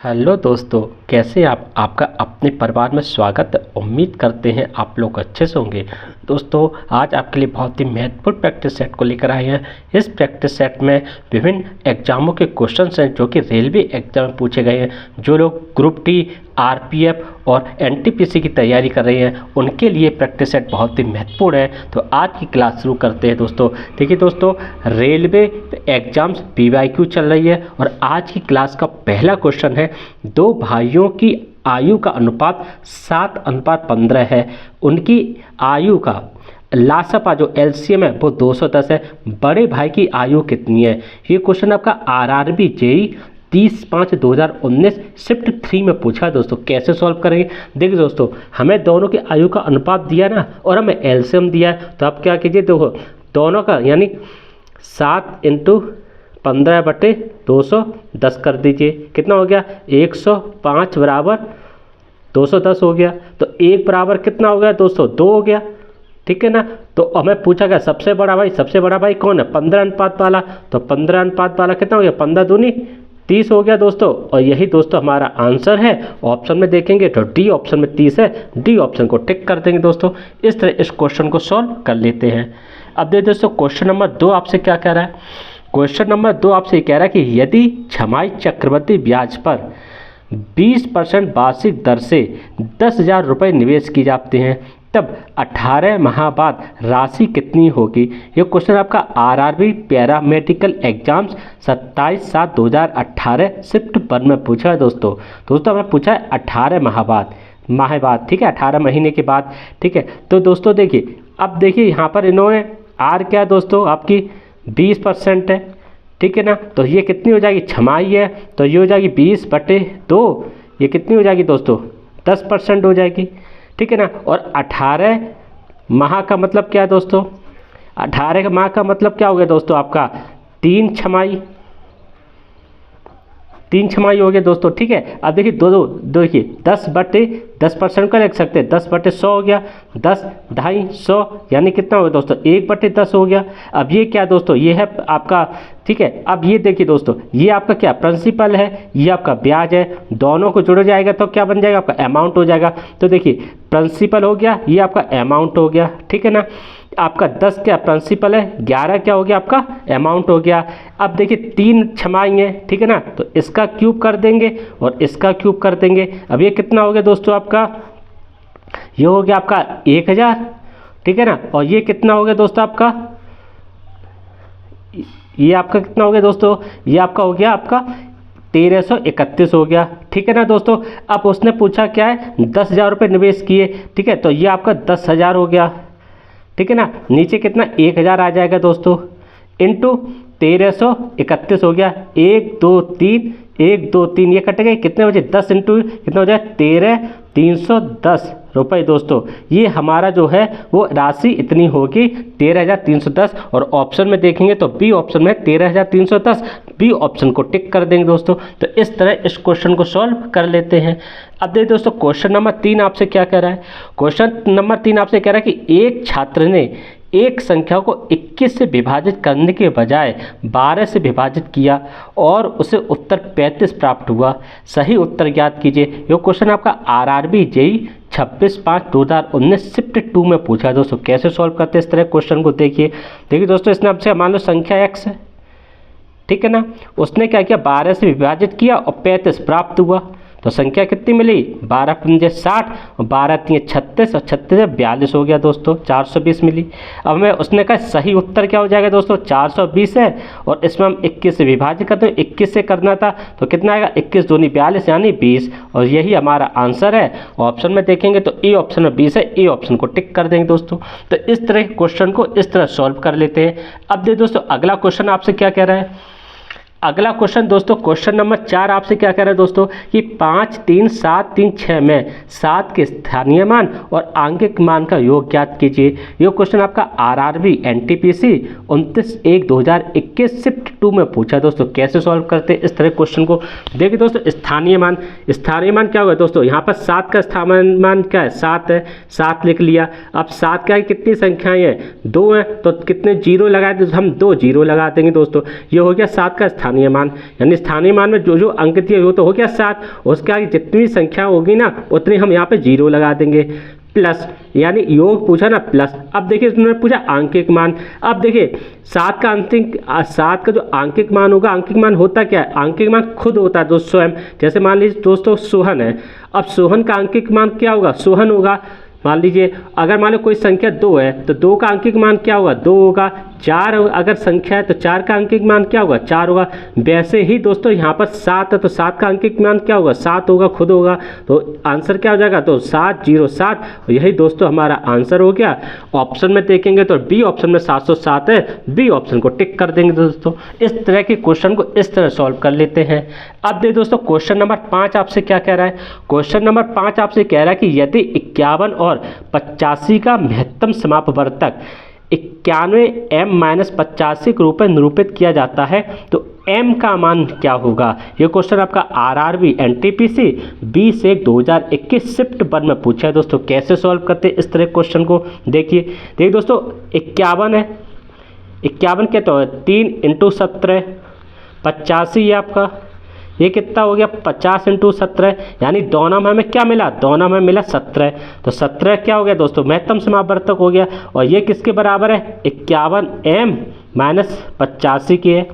Hello दोस्तों, कैसे आप? आपका अपने परिवार में स्वागत है। उम्मीद करते हैं आप लोग अच्छे से होंगे। दोस्तों, आज आपके लिए बहुत ही महत्वपूर्ण प्रैक्टिस सेट को लेकर आए हैं। इस प्रैक्टिस सेट में विभिन्न एग्जामों के क्वेश्चंस हैं जो कि रेलवे एग्जाम में पूछे गए हैं। जो लोग ग्रुप डी, आरपीएफ और एनटीपीसी की तैयारी कर रहे हैं उनके लिए प्रैक्टिस सेट बहुत ही महत्वपूर्ण है। तो आज की क्लास शुरू करते हैं दोस्तों। देखिए दोस्तों, रेलवे एग्जाम्स पीवाईक्यू चल रही है और आज की क्लास का पहला क्वेश्चन है, दो भाइयों की आयु का अनुपात 7:15 है। उनकी आयु का लासपा जो एलसीएम है वो 210 है। बड़े भाई की आयु कितनी है? ये क्वेश्चन आपका आरआरबी जेई 30/5/2019 शिफ्ट 3 में पूछा है दोस्तों। कैसे सॉल्व करेंगे? देखिए दोस्तों, हमें दोनों की आयु का अनुपात दिया ना और हमें एलसीएम दिया है, तो आप क्या कीजिए, देखो दोनों का यानी 7 × 15/210 कर दीजिए। कितना हो गया? 105 बराबर 210 हो गया। तो 1 बराबर कितना हो गया दोस्तों? 2 हो गया। ठीक है ना। तो हमें पूछा गया सबसे बड़ा भाई कौन है? 15 अनुपात वाला। तो 15 अनुपात वाला कितना हो गया? 15 दूनी 30 हो गया दोस्तों। और यही दोस्तों हमारा आंसर है। ऑप्शन में देखेंगे तो डी ऑप्शन में 30 है। डी ऑप्शन को टिक कर देंगे दोस्तों। इस तरह इस क्वेश्चन को सॉल्व कर लेते हैं। अब देखिए दोस्तों, क्वेश्चन नंबर 2 आपसे क्या कह रहा है? क्वेश्चन नंबर 2 आपसे कह रहा है कि यदि छमाही चक्रवृद्धि ब्याज पर 20% वार्षिक दर से 10,000 रुपये निवेश किए जाते हैं तब 18 माह बाद राशि कितनी होगी? ये क्वेश्चन आपका आरआरबी पैरामेडिकल एग्जाम्स 27/7/2018 शिफ्ट 1 में पूछा है दोस्तों। हमें पूछा है 18 माह बाद। ठीक है, 18 महीने के बाद। ठीक है, तो दोस्तों देखिए, अब देखिए यहाँ पर इन्होंने आर क्या है दोस्तों? आपकी 20% है। ठीक है ना। तो ये कितनी हो जाएगी? छमाही है तो ये हो जाएगी 20/2। ये कितनी हो जाएगी दोस्तों? 10% हो जाएगी। ठीक है ना। और 18 माह का मतलब क्या है दोस्तों? 18 माह का मतलब क्या हो गया दोस्तों? आपका 3 छमाही हो गया दोस्तों। ठीक है। अब देखिए देखिए 10/10% का लिख सकते हैं। 10/100 हो गया। 10 250 यानी कितना हो गया दोस्तों? 1/10 हो गया। अब ये क्या दोस्तों? ये है आपका, ठीक है। अब ये देखिए दोस्तों, ये आपका क्या प्रिंसिपल है, ये आपका ब्याज है। दोनों को जोड़ा जाएगा तो क्या बन जाएगा? आपका अमाउंट हो जाएगा। तो देखिए प्रिंसिपल हो गया, ये आपका अमाउंट हो गया। ठीक है ना। आपका 10 क्या प्रिंसिपल है, 11 क्या हो गया? आपका अमाउंट हो गया। अब देखिए 3 छमाही है। ठीक है ना। तो इसका क्यूब कर देंगे और इसका क्यूब कर देंगे। अब ये कितना हो गया दोस्तों? आपका ये हो गया आपका 1000। ठीक है ना। और ये कितना हो गया दोस्तों? आपका ये आपका कितना हो गया दोस्तों? ये आपका हो गया आपका 1331 हो गया। ठीक है ना दोस्तों। अब उसने पूछा क्या है? 10,000 रुपये निवेश किए। ठीक है, तो ये आपका 10,000 हो गया। ठीक है ना। नीचे कितना? 1000 आ जाएगा दोस्तों, इंटू 1331 हो गया। 1 2 3 1 2 3 ये कट गए। कितने बजे? 10 इंटू कितना हो जाए? 13,310 रुपये दोस्तों। ये हमारा जो है वो राशि इतनी होगी 13,310। और ऑप्शन में देखेंगे तो बी ऑप्शन में 13,310। बी ऑप्शन को टिक कर देंगे दोस्तों। तो इस तरह इस क्वेश्चन को सॉल्व कर लेते हैं। अब देखिए दोस्तों, क्वेश्चन नंबर 3 आपसे क्या कह रहा है? क्वेश्चन नंबर 3 आपसे कह रहा है कि एक छात्र ने एक संख्या को 21 से विभाजित करने के बजाय 12 से विभाजित किया और उसे उत्तर 35 प्राप्त हुआ। सही उत्तर ज्ञात कीजिए। ये क्वेश्चन आपका आरआरबी जेई 26/5/2019 शिफ्ट 2 में पूछा है दोस्तों। कैसे सॉल्व करते हैं इस तरह क्वेश्चन को? देखिए दोस्तों, इसने आपसे मान लो संख्या x है। ठीक है ना। उसने क्या किया? 12 से विभाजित किया और 35 प्राप्त हुआ। तो संख्या कितनी मिली? 12 पंजे 60 और 12 3 36 और 36 से 42 हो गया दोस्तों। 420 मिली। अब मैं उसने कहा सही उत्तर क्या हो जाएगा दोस्तों? 420 है। और इसमें हम 21 से विभाजित करते हैं। 21 से करना था तो कितना आएगा? 21 दूनी 42 यानी 20। और यही हमारा आंसर है। ऑप्शन में देखेंगे तो ए ऑप्शन में 20 है। ए ऑप्शन को टिक कर देंगे दोस्तों। तो इस तरह क्वेश्चन को इस तरह सॉल्व कर लेते हैं। अब देखिए दोस्तों, अगला क्वेश्चन आपसे क्या कह रहा है? अगला क्वेश्चन दोस्तों, क्वेश्चन नंबर 4 आपसे क्या कह रहा है दोस्तों कि 5 3 7 3 6 में 7 के स्थानीय मान और आंगिक मान का योग ज्ञात कीजिए। यह क्वेश्चन आपका आरआरबी एनटीपीसी 29/1/2021 शिफ्ट 2 में पूछा दोस्तों। कैसे सॉल्व करते हैं इस तरह क्वेश्चन को? देखिए दोस्तों, स्थानीय मान क्या होगा दोस्तों? यहाँ पर 7 का स्थानीय मान क्या है? 7 है। 7 लिख लिया। अब 7 क्या है? कितनी संख्याएं हैं? 2 हैं। तो कितने जीरो लगाए? तो हम 2 जीरो लगा देंगे दोस्तों। ये हो गया 7 का स्थानीय स्थानीय मान, यानी स्थानीय मान में जो जो अंक दिए वो तो हो गया 7, उसके आगे जितनी संख्या होगी ना उतनी हम यहाँ पे 0 लगा देंगे, प्लस, यानी योग पूछा ना प्लस। अब देखिए उन्होंने पूछा आंकिक मान। अब देखिए 7 का जो आंकिक मान होगा, आंकिक मान होता क्या है, आंकिक मान खुद होता है दोस्तों स्वयं। जैसे मान लीजिए दोस्तों सोहन है, अब सोहन का आंकिक मान क्या होगा, सोहन होगा। मान लीजिए अगर मान लो कोई संख्या 2 है तो 2 का अंकिक मान क्या होगा, 2 होगा। 4 अगर संख्या है तो 4 का अंकिक मान क्या होगा, 4 होगा। वैसे ही दोस्तों यहाँ पर 7 है तो 7 का अंकिक मान क्या होगा, 7 होगा, खुद होगा। तो आंसर क्या हो जाएगा, तो 7 0 7, यही दोस्तों हमारा आंसर हो गया। ऑप्शन में देखेंगे तो बी ऑप्शन में 707 है, बी ऑप्शन को टिक कर देंगे दोस्तों। इस तरह के क्वेश्चन को इस तरह सॉल्व कर लेते हैं। अब देखिए दोस्तों क्वेश्चन नंबर 5 आपसे क्या कह रहा है। क्वेश्चन नंबर 5 आपसे कह रहा है कि यदि 51 और 85 का महत्तम समापवर्तक 91 m-85 के रूप में निरूपित किया जाता है तो m का मान क्या होगा। ये क्वेश्चन आपका RRB NTPC 20/1 शिफ्ट 1 में पूछा है दोस्तों। कैसे सॉल्व करते हैं इस तरह क्वेश्चन को, देखिए दोस्तों 51 है, 51 क्या तो 3 × 17, 85 आपका ये कितना हो गया 50 × 17, यानी दोनों में हमें क्या मिला, दोनों में मिला 17। तो 17 क्या हो गया दोस्तों, महत्तम समापवर्तक हो गया। और ये किसके बराबर है, 51 m-85 की है।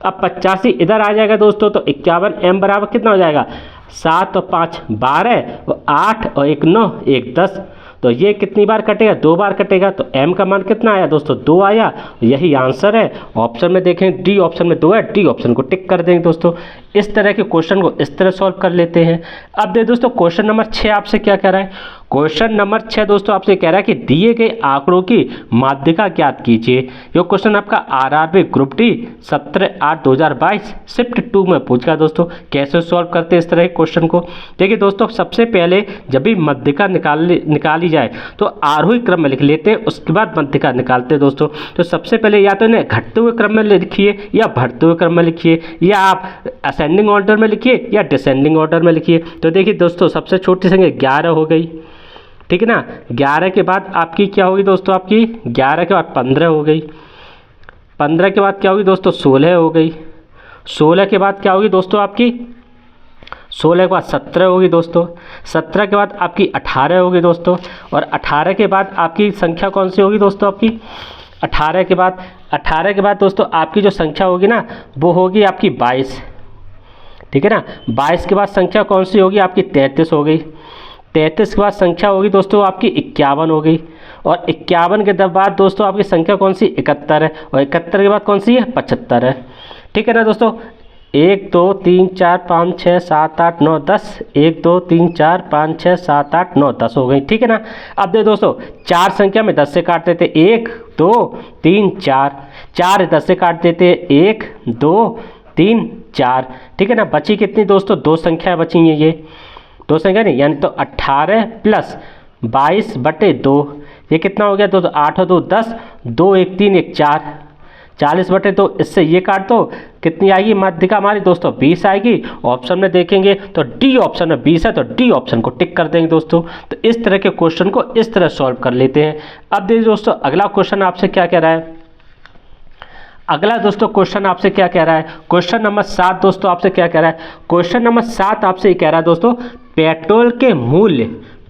अब 85 इधर आ जाएगा दोस्तों तो 51 m बराबर कितना हो जाएगा, 7 और 5 12 और 8 और 1 9 1 10। तो ये कितनी बार कटेगा, 2 बार कटेगा। तो m का मान कितना आया दोस्तों, 2 आया। यही आंसर है। ऑप्शन में देखें डी ऑप्शन में 2 है, डी ऑप्शन को टिक कर देंगे दोस्तों। इस तरह के क्वेश्चन को इस तरह सॉल्व कर लेते हैं। अब देखिए दोस्तों क्वेश्चन नंबर 6 आपसे क्या कह रहा है। क्वेश्चन नंबर 6 दोस्तों आपसे कह रहा है कि दिए गए आंकड़ों की माध्यिका ज्ञात कीजिए। ये क्वेश्चन आपका RRB ग्रुप डी 17/8/2022 शिफ्ट 2 में पूछा दोस्तों। कैसे सॉल्व करते हैं इस तरह के क्वेश्चन को, देखिए दोस्तों सबसे पहले जब भी माध्यिका निकाली जाए तो आरोही क्रम में लिख लेते हैं, उसके बाद माध्यिका निकालते हैं दोस्तों। तो सबसे पहले या तो इन्हें घटते हुए क्रम में लिखिए या बढ़ते हुए क्रम में लिखिए, या आप असेंडिंग ऑर्डर में लिखिए या डिसेंडिंग ऑर्डर में लिखिए। तो देखिए दोस्तों सबसे छोटी संख्या 11 हो गई, ठीक है ना। 11 के बाद आपकी क्या होगी दोस्तों, आपकी 11 के बाद 15 हो गई, 15 के बाद क्या होगी दोस्तों 16 हो गई, 16 के बाद क्या होगी दोस्तों आपकी 16 के बाद 17 होगी दोस्तों, 17 के बाद आपकी 18 होगी दोस्तों, और 18 के बाद आपकी संख्या कौन सी होगी दोस्तों आपकी 18 के बाद दोस्तों आपकी जो संख्या होगी ना वो होगी आपकी 22, ठीक है ना। 22 के बाद संख्या कौन सी होगी आपकी 33 हो गई, 33 के बाद संख्या होगी दोस्तों आपकी 51 हो गई, और 51 के बाद दोस्तों आपकी संख्या कौन सी 71 है, और 71 के बाद कौन सी है 75 है, ठीक है ना दोस्तों। 1 2 3 4 5 6 7 8 9 10, 1 2 3 4 5 6 7 8 9 10 हो गई, ठीक है ना। अब देखो दोस्तों 4 संख्या में 10 से काट देते, 1 2 3 4, 4 10 से काट देते 1 2 3 4, ठीक है ना। बची कितनी दोस्तों 2 संख्या बची हैं, ये 2 संख्या नहीं, यानी तो 18 + 22/2, ये कितना हो गया दोस्तों 8 और 2 10, 2 1 3 1 4, 40/2। इससे ये काट दो, कितनी आएगी माध्यिका हमारी दोस्तों 20 आएगी। ऑप्शन में देखेंगे तो डी ऑप्शन में 20 है, तो डी ऑप्शन को टिक कर देंगे दोस्तों। तो इस तरह के क्वेश्चन को इस तरह सॉल्व कर लेते हैं। अब देखिए दोस्तों अगला क्वेश्चन आपसे क्या कह रहा है, अगला दोस्तों क्वेश्चन आपसे क्या कह रहा है, क्वेश्चन नंबर 7 दोस्तों आपसे क्या कह रहा है। क्वेश्चन नंबर 7 आपसे ये कह रहा है दोस्तों पेट्रोल के मूल्य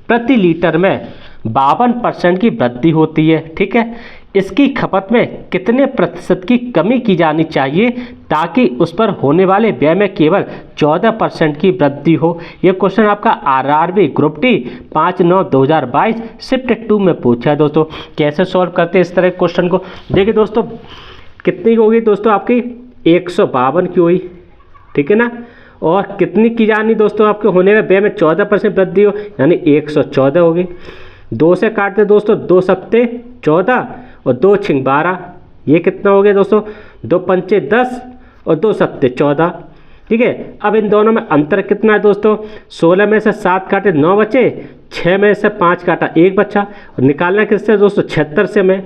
प्रति लीटर में 52% की वृद्धि होती है, ठीक है। इसकी खपत में कितने प्रतिशत की कमी की जानी चाहिए ताकि उस पर होने वाले व्यय में केवल 14% की वृद्धि हो। यह क्वेश्चन आपका RRB ग्रुप डी 5/9/2022 शिफ्ट 2 में पूछा है दोस्तों। कैसे सॉल्व करते हैं इस तरह के क्वेश्चन को, देखिए दोस्तों कितनी होगी दोस्तों आपकी 152 की हुई, ठीक है ना। और कितनी की जानी दोस्तों आपके होने में व्यय में 14% वृद्धि हो, यानी 114 होगी। 2 से काटते दोस्तों 2 सत्ते 14 और 2 छिंग 12, ये कितना हो गया दोस्तों 2 पंचे 10 और 2 सत्ते 14, ठीक है। अब इन दोनों में अंतर कितना है दोस्तों, 16 में से 7 काटे 9 बचे, 6 में से 5 काटा 1 बचा, और निकालना किससे दोस्तों 76 से में,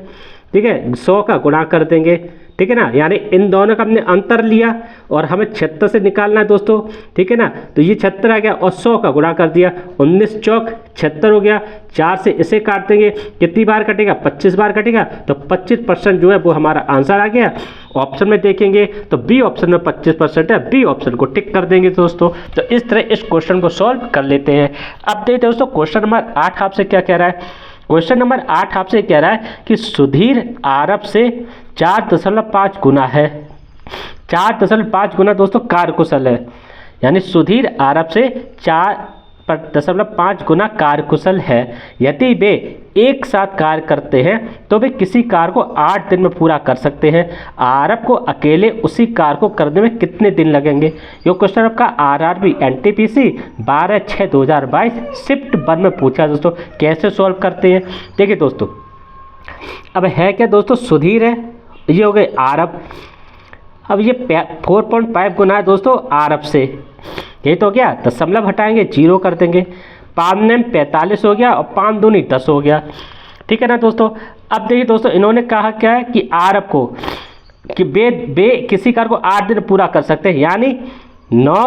ठीक है। 100 का गुणा कर देंगे, ठीक है ना, यानी इन दोनों का हमने अंतर लिया और हमें 76 से निकालना है दोस्तों, ठीक है ना। तो ये 76 आ गया और 100 का गुणा कर दिया, 19 चौक 76 हो गया। 4 से इसे काट देंगे, कितनी बार कटेगा, 25 बार कटेगा, तो 25% जो है वो हमारा आंसर आ गया। ऑप्शन में देखेंगे तो बी ऑप्शन में 25% है, बी ऑप्शन को टिक कर देंगे दोस्तों। तो इस तरह इस क्वेश्चन को सॉल्व कर लेते हैं। अब देखते दोस्तों क्वेश्चन नंबर 8 आपसे क्या कह रहा है। क्वेश्चन नंबर 8 आपसे कह रहा है कि सुधीर आरब से 4.5 गुना है। 4.5 गुना दोस्तों कार्यकुशल है, यानी सुधीर आरब से 4.5 गुना कार्यकुशल है। यदि वे एक साथ कार्य करते हैं तो वे किसी कार्य को 8 दिन में पूरा कर सकते हैं। आरब को अकेले उसी कार्य को करने में कितने दिन लगेंगे। ये क्वेश्चन आपका आरआरबी एनटीपीसी 12/6/2022 शिफ्ट 1 में पूछा दोस्तों। कैसे सॉल्व करते हैं देखिए दोस्तों। अब है क्या दोस्तों, सुधीर है, ये हो गए आरब। अब ये 4.5 गुना है दोस्तों आरब से, ये तो क्या, दशमलव हटाएंगे 0 कर देंगे। 5 ने 45 हो गया और 5 दूनी 10 हो गया, ठीक है ना दोस्तों। अब देखिए दोस्तों इन्होंने कहा क्या है कि आरब को कि वे किसी कार्य को 8 दिन पूरा कर सकते हैं, यानी 9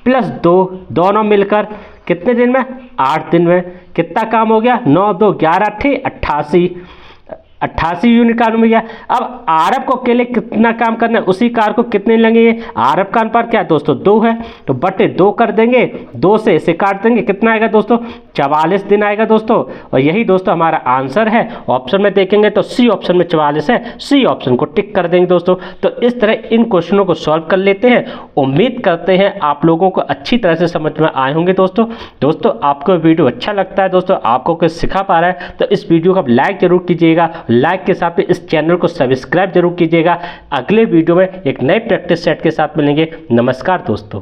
+ 2 दोनों मिलकर कितने दिन में, 8 दिन में। कितना काम हो गया, 9 2 11 88 यूनिट काम हो गया। अब आरब को अकेले कितना काम करना है, उसी कार को कितने लगेंगे। आरब का अनुपात क्या है दोस्तों, 2 है, तो बटे 2 कर देंगे, 2 से इसे काट देंगे, कितना आएगा दोस्तों, 44 दिन आएगा दोस्तों। और यही दोस्तों हमारा आंसर है। ऑप्शन में देखेंगे तो सी ऑप्शन में 44 है, सी ऑप्शन को टिक कर देंगे दोस्तों। तो इस तरह इन क्वेश्चनों को सॉल्व कर लेते हैं। उम्मीद करते हैं आप लोगों को अच्छी तरह से समझ में आए होंगे दोस्तों। आपको वीडियो अच्छा लगता है दोस्तों, आपको कुछ सिखा पा रहा है, तो इस वीडियो को लाइक जरूर कीजिएगा। लाइक के साथ में इस चैनल को सब्सक्राइब जरूर कीजिएगा। अगले वीडियो में एक नए प्रैक्टिस सेट के साथ मिलेंगे। नमस्कार दोस्तों।